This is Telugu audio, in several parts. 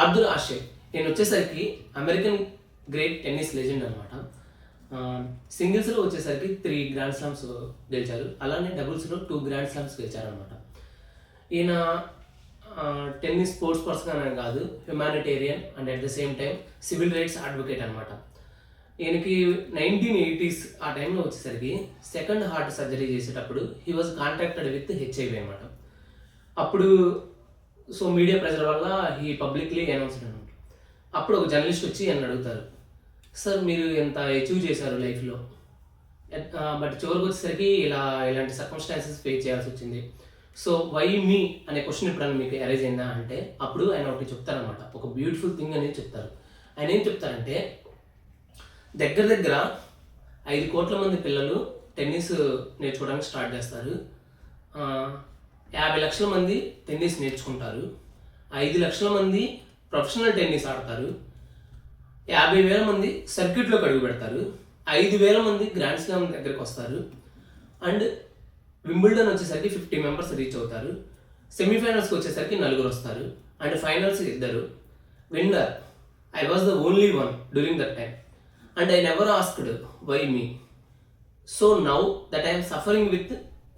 ఆర్థర్ ఆషే నేను వచ్చేసరికి అమెరికన్ గ్రేట్ టెన్నిస్ లెజెండ్ అనమాట. సింగిల్స్లో వచ్చేసరికి 3 గ్రాండ్ స్లామ్స్ గెలిచారు, అలానే డబుల్స్లో 2 గ్రాండ్ స్లామ్స్ గెలిచారనమాట. ఈయన టెన్నిస్ స్పోర్ట్స్ పర్సన్ కాదు, humanitarian and at the same time civil rights advocate అనమాట. ఈయనకి 1980s ఆ టైంలో వచ్చేసరికి సెకండ్ హార్ట్ సర్జరీ చేసేటప్పుడు he was contacted with HIV అనమాట. అప్పుడు సో మీడియా ప్రెజర్ వల్ల ఈ పబ్లిక్లీ అనౌన్స్డ్ అనమాట. అప్పుడు ఒక జర్నలిస్ట్ వచ్చి నన్ను అడుగుతారు, సార్ మీరు ఎంత అచీవ్ చేశారు లైఫ్లో, బట్ చివరికి వచ్చేసరికి ఇలాంటి సర్కమ్స్టాన్సెస్ ఫేస్ చేయాల్సి వచ్చింది, సో వై మీ అనే క్వశ్చన్ ఎప్పుడన్నా మీకు అరైజ్ అయిందా అంటే అప్పుడు ఆయన ఒకటి చెప్తారనమాట, ఒక బ్యూటిఫుల్ థింగ్ అనేది చెప్తారు. ఆయన ఏం చెప్తారంటే దగ్గర 5 కోట్ల మంది పిల్లలు టెన్నిస్ నేర్చుకోవడానికి స్టార్ట్ చేస్తారు, 50 లక్షల మంది టెన్నిస్ నేర్చుకుంటారు, 5 లక్షల మంది ప్రొఫెషనల్ టెన్నిస్ ఆడతారు, 50,000 మంది సర్క్యూట్లోకి అడుగు పెడతారు, 5,000 మంది గ్రాండ్ స్లామ్ దగ్గరికి వస్తారు, అండ్ వింబుల్డన్ వచ్చేసరికి 50 మెంబర్స్ రీచ్ అవుతారు, సెమీఫైనల్స్కి వచ్చేసరికి 4 వస్తారు, and finals 2. Winner I was the only one during that time and I never asked why me. So now that I'm suffering with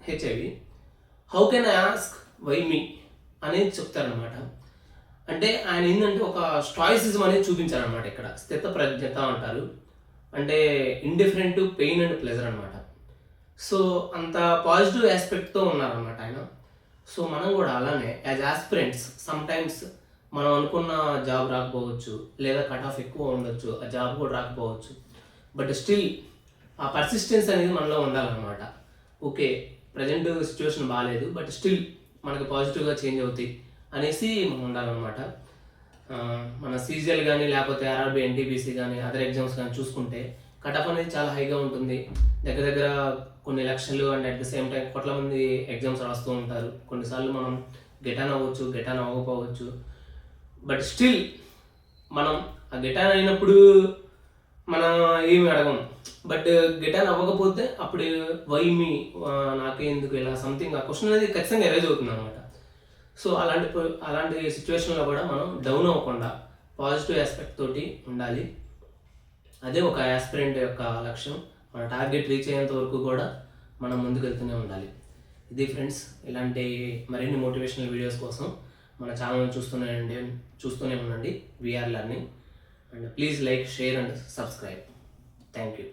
HIV, how can I ask why me అనేది చెప్తారనమాట. అంటే ఆయన ఏంటంటే ఒక స్టాయిసిజం అనేది చూపించారనమాట. ఇక్కడ స్థిత ప్రజ్ఞత అంటారు, అంటే indifferent to pain and pleasure అనమాట. సో అంత పాజిటివ్ ఆస్పెక్ట్తో ఉన్నారనమాట ఆయన. సో మనం కూడా అలానే యాజ్ ఆస్పిరెంట్స్ సమ్ టైమ్స్ మనం అనుకున్న జాబ్ రాకపోవచ్చు, లేదా కట్ ఆఫ్ ఎక్కువ ఉండొచ్చు, ఆ జాబ్ కూడా రాకపోవచ్చు, బట్ స్టిల్ ఆ పర్సిస్టెన్స్ అనేది మనలో ఉండాలన్నమాట. ఓకే ప్రజెంట్ సిచ్యువేషన్ బాగాలేదు, బట్ స్టిల్ మనకి పాజిటివ్గా చేంజ్ అవుతాయి అనేసి మనం ఉండాలన్నమాట. మన సీజీఎల్ కానీ లేకపోతే ఆర్ఆర్బీ ఎన్టీపీసీ కానీ అదర్ ఎగ్జామ్స్ కానీ చూసుకుంటే కట్ ఆఫ్ అనేది చాలా హైగా ఉంటుంది. దగ్గర కొన్ని లక్షలు and at the same time కోట్ల మంది ఎగ్జామ్స్ రాస్తూ ఉంటారు. కొన్నిసార్లు మనం గెటాన్ అవ్వచ్చు, గెటాన్ అవ్వకపోవచ్చు, బట్ స్టిల్ మనం ఆ గెటాన్ అయినప్పుడు మనం ఏమి అడగం, బట్ గెటాన్ అవ్వకపోతే అప్పుడు వై మీ, నాకెందుకు ఇలా సంథింగ్ ఆ క్వశ్చన్ అనేది ఖచ్చితంగా ఎరేజ్ అవుతుంది అనమాట. సో అలాంటి సిచ్యువేషన్లో కూడా మనం డౌన్ అవ్వకుండా పాజిటివ్ ఆస్పెక్ట్ తోటి ఉండాలి. అదే ఒక ఆస్పిరెంట్ యొక్క లక్ష్యం. మన టార్గెట్ రీచ్ అయ్యేంత వరకు కూడా మనం ముందుకెళ్తూనే ఉండాలి. ఇది ఫ్రెండ్స్, ఇలాంటి మరిన్ని మోటివేషనల్ వీడియోస్ కోసం మన ఛానల్ని చూస్తూనే ఉండండి. We are learning, and please like, share and subscribe. Thank you.